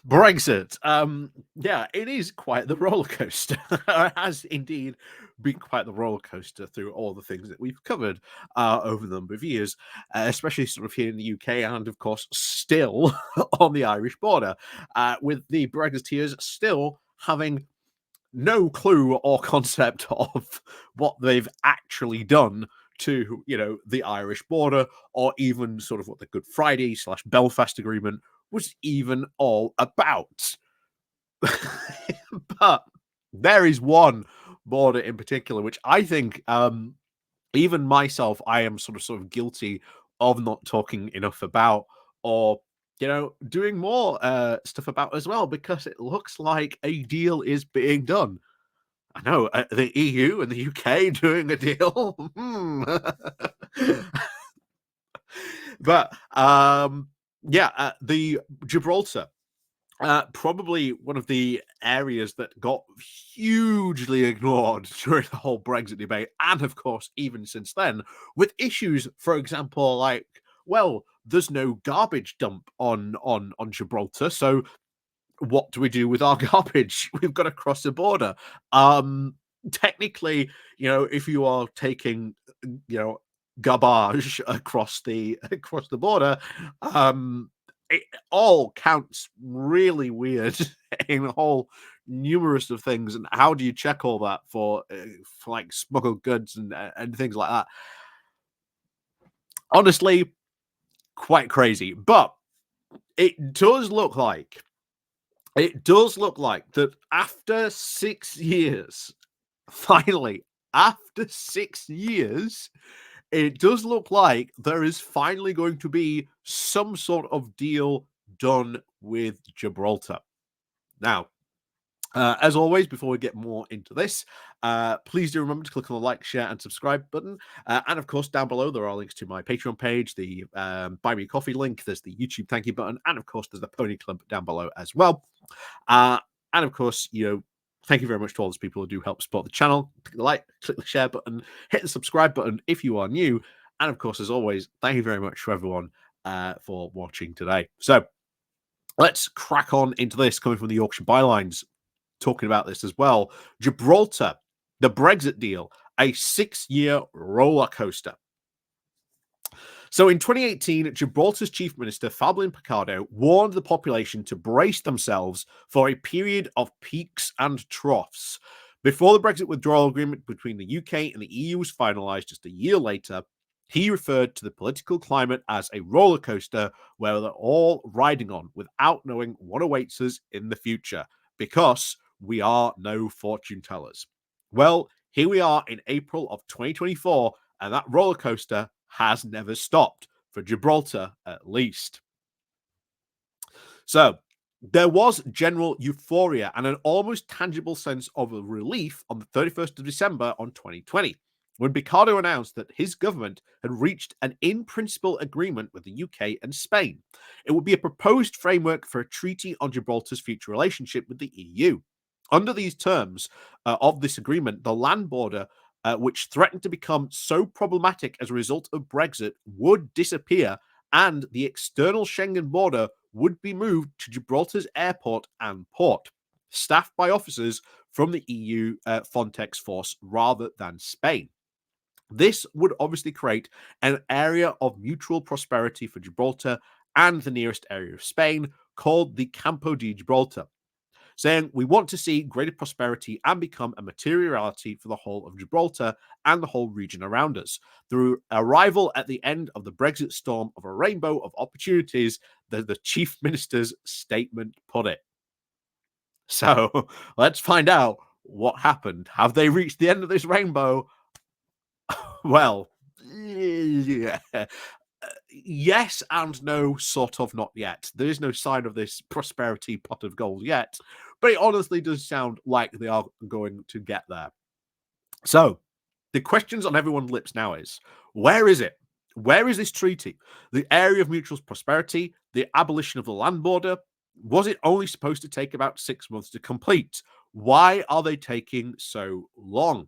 Brexit. Yeah, it is quite the roller coaster. It has indeed been quite the roller coaster through all the things that we've covered over the number of years, especially sort of here in the UK and, of course, still on the Irish border, with the Brexiteers still having no clue or concept of what they've actually done to, the Irish border, or even sort of what the Good Friday / Belfast Agreement was even all about. But there is one border in particular which I think, even myself, I am sort of guilty of not talking enough about, or doing more stuff about as well, because it looks like a deal is being done. I know, the EU and the UK doing a deal. But yeah, the Gibraltar, probably one of the areas that got hugely ignored during the whole Brexit debate, and of course, even since then, with issues, for example, like, well, there's no garbage dump on Gibraltar, so what do we do with our garbage? We've got to cross the border. Technically, if you are taking, garbage across the border, it all counts really weird in a whole numerous of things. And how do you check all that for like smuggled goods and things like that? Honestly, quite crazy. But it does look like that after 6 years, finally, after 6 years, it does look like there is finally going to be some sort of deal done with Gibraltar. Now, as always, before we get more into this, please do remember to click on the like, share, and subscribe button. And of course, down below, there are links to my Patreon page, the Buy Me a Coffee link, there's the YouTube thank you button, and of course, there's the Pony Club down below as well. And of course, thank you very much to all those people who do help support the channel. Click the like, click the share button, hit the subscribe button if you are new. And of course, as always, thank you very much to everyone for watching today. So let's crack on into this, coming from the Yorkshire Bylines, talking about this as well. Gibraltar, the Brexit deal, a 6-year roller coaster. So in 2018, Gibraltar's Chief Minister, Fabian Picardo, warned the population to brace themselves for a period of peaks and troughs. Before the Brexit withdrawal agreement between the UK and the EU was finalised just a year later, he referred to the political climate as a roller coaster where they're all riding on without knowing what awaits us in the future, because we are no fortune tellers. Well, here we are in April of 2024, and that roller coaster has never stopped, for Gibraltar at least. So there was general euphoria and an almost tangible sense of relief on the 31st of December on 2020, when Picardo announced that his government had reached an in-principle agreement with the UK and Spain. It would be a proposed framework for a treaty on Gibraltar's future relationship with the EU. Under these terms of this agreement, the land border, which threatened to become so problematic as a result of Brexit, would disappear, and the external Schengen border would be moved to Gibraltar's airport and port, staffed by officers from the EU Frontex force rather than Spain. This would obviously create an area of mutual prosperity for Gibraltar and the nearest area of Spain, called the Campo de Gibraltar, saying we want to see greater prosperity and become a material reality for the whole of Gibraltar and the whole region around us. Through arrival at the end of the Brexit storm of a rainbow of opportunities, the Chief Minister's statement put it. So let's find out what happened. Have they reached the end of this rainbow? Well, yeah. Yes and no, sort of not yet. There is no sign of this prosperity pot of gold yet, but it honestly does sound like they are going to get there. So the questions on everyone's lips now is, where is it? Where is this treaty? The area of mutual prosperity, the abolition of the land border? Was it only supposed to take about 6 months to complete? Why are they taking so long?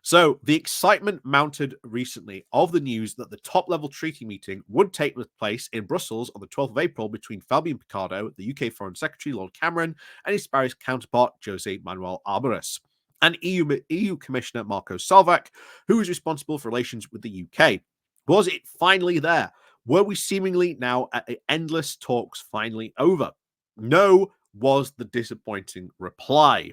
So the excitement mounted recently of the news that the top-level treaty meeting would take place in Brussels on the 12th of April between Fabian Picardo, the UK Foreign Secretary Lord Cameron, and his Spanish counterpart Jose Manuel Alvarez, and EU Commissioner Marco Salvac, who is responsible for relations with the UK. Was it finally there? Were we seemingly now at endless talks finally over? No, was the disappointing reply.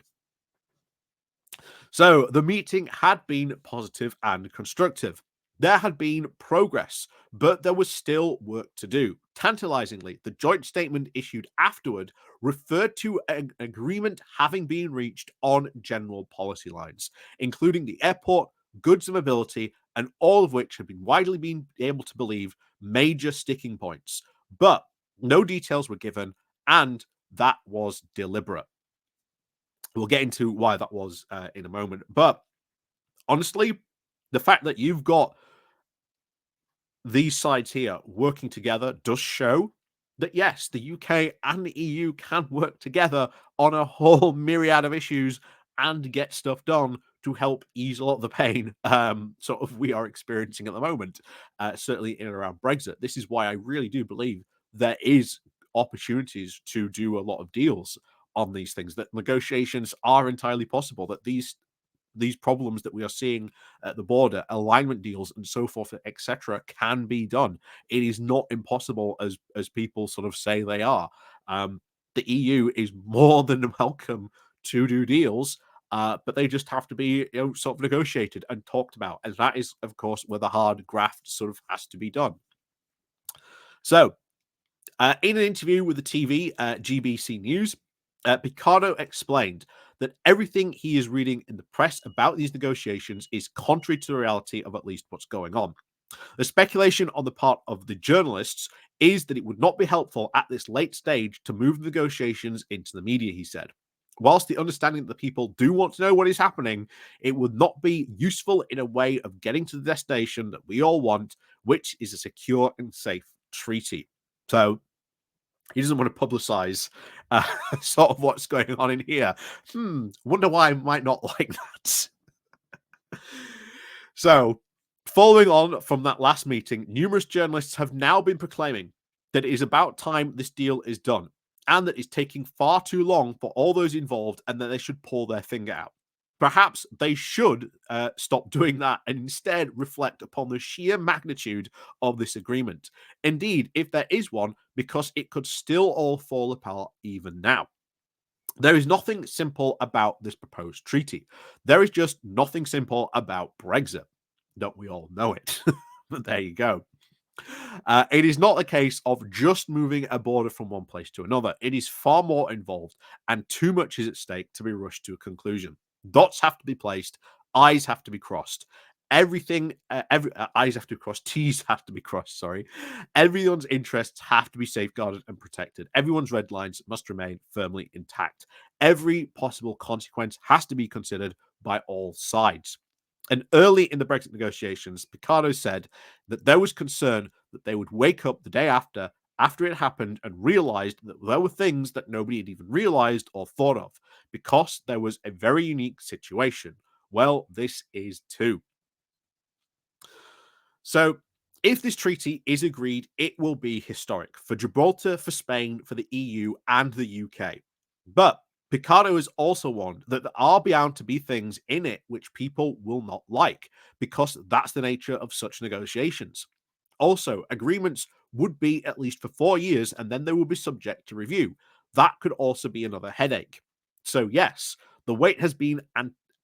So the meeting had been positive and constructive. There had been progress, but there was still work to do. Tantalizingly, the joint statement issued afterward referred to an agreement having been reached on general policy lines, including the airport, goods and mobility, and all of which had been widely been able to believe major sticking points. But no details were given, and that was deliberate. We'll get into why that was in a moment. But honestly, the fact that you've got these sides here working together does show that yes, the UK and the EU can work together on a whole myriad of issues and get stuff done to help ease a lot of the pain sort of we are experiencing at the moment, certainly in and around Brexit. This is why I really do believe there is opportunities to do a lot of deals on these things, that negotiations are entirely possible, that these problems that we are seeing at the border, alignment deals and so forth, etc., can be done. It is not impossible as people sort of say they are. The EU is more than welcome to do deals, but they just have to be sort of negotiated and talked about, and that is, of course, where the hard graft sort of has to be done. So, in an interview with the TV GBC News, Picardo explained that everything he is reading in the press about these negotiations is contrary to the reality of at least what's going on. The speculation on the part of the journalists is that it would not be helpful at this late stage to move the negotiations into the media, he said. Whilst the understanding that the people do want to know what is happening, it would not be useful in a way of getting to the destination that we all want, which is a secure and safe treaty. So he doesn't want to publicize sort of what's going on in here. Wonder why I might not like that. So, following on from that last meeting, numerous journalists have now been proclaiming that it is about time this deal is done and that it's taking far too long for all those involved and that they should pull their finger out. Perhaps they should stop doing that and instead reflect upon the sheer magnitude of this agreement. Indeed, if there is one, because it could still all fall apart even now. There is nothing simple about this proposed treaty. There is just nothing simple about Brexit. Don't we all know it? But there you go. It is not a case of just moving a border from one place to another. It is far more involved, and too much is at stake to be rushed to a conclusion. Dots have to be placed, I's have to be crossed. Everything, I's have to be crossed, T's have to be crossed. Sorry, everyone's interests have to be safeguarded and protected. Everyone's red lines must remain firmly intact. Every possible consequence has to be considered by all sides. And early in the Brexit negotiations, Picardo said that there was concern that they would wake up the day after it happened, and realized that there were things that nobody had even realized or thought of, because there was a very unique situation. Well, this is too. So, if this treaty is agreed, it will be historic for Gibraltar, for Spain, for the EU, and the UK. But Picardo is also warned that there are bound to be things in it which people will not like, because that's the nature of such negotiations. Also, agreements would be at least for 4 years and then they will be subject to review. That could also be another headache. So, yes, the wait has been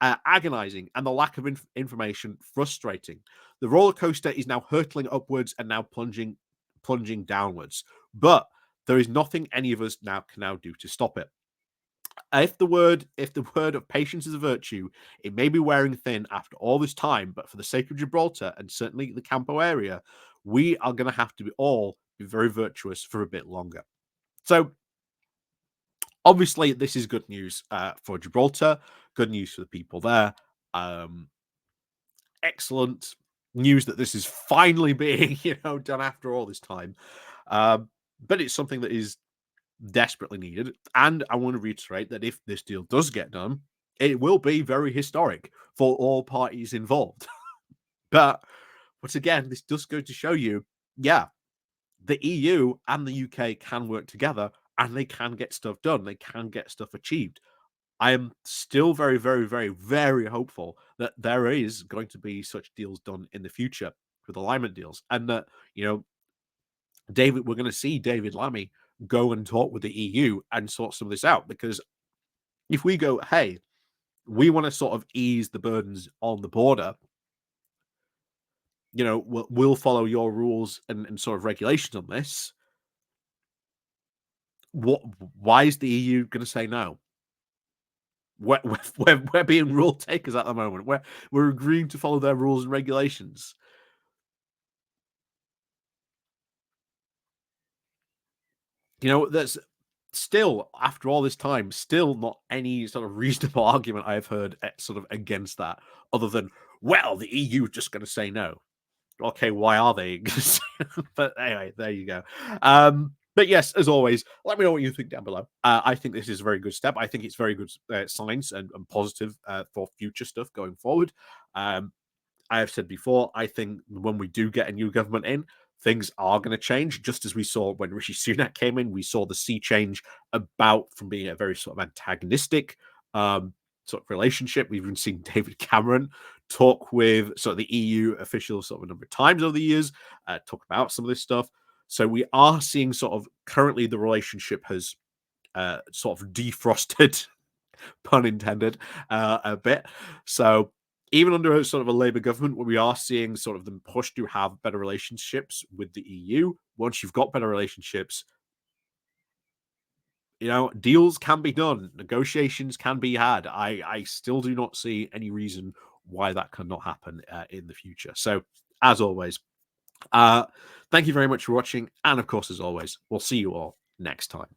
agonizing and the lack of information frustrating. The roller coaster is now hurtling upwards and now plunging downwards. But there is nothing any of us can now do to stop it. If the word of patience is a virtue, it may be wearing thin after all this time, but for the sake of Gibraltar and certainly the Campo area, we are going to have to be very virtuous for a bit longer. So obviously, this is good news for Gibraltar, good news for the people there. Excellent news that this is finally being done after all this time. But it's something that is desperately needed. And I want to reiterate that if this deal does get done, it will be very historic for all parties involved. But again, this does go to show you, yeah, the EU and the UK can work together and they can get stuff done. They can get stuff achieved. I am still very, very, very, very hopeful that there is going to be such deals done in the future with alignment deals, and that we're going to see David Lammy go and talk with the EU and sort some of this out. Because if we go, hey, we want to sort of ease the burdens on the border, we'll follow your rules and sort of regulations on this. Why is the EU going to say no? We're being rule takers at the moment. We're agreeing to follow their rules and regulations. There's still, after all this time, still not any sort of reasonable argument I've heard sort of against that, other than, well, the EU is just going to say no. Okay, why are they? But anyway, there you go. But yes, as always, let me know what you think down below. I think this is a very good step. I think it's very good signs and positive for future stuff going forward. I have said before, I think when we do get a new government in, things are going to change. Just as we saw when Rishi Sunak came in, we saw the sea change about from being a very sort of antagonistic sort of relationship. We've even seen David Cameron talk with sort of the EU officials sort of a number of times over the years, talk about some of this stuff. So we are seeing sort of currently the relationship has sort of defrosted, pun intended, a bit. So even under a sort of a Labour government, where we are seeing sort of them push to have better relationships with the EU, once you've got better relationships, deals can be done, negotiations can be had. I still do not see any reason why that cannot happen in the future. So, as always, thank you very much for watching, and of course, as always, we'll see you all next time.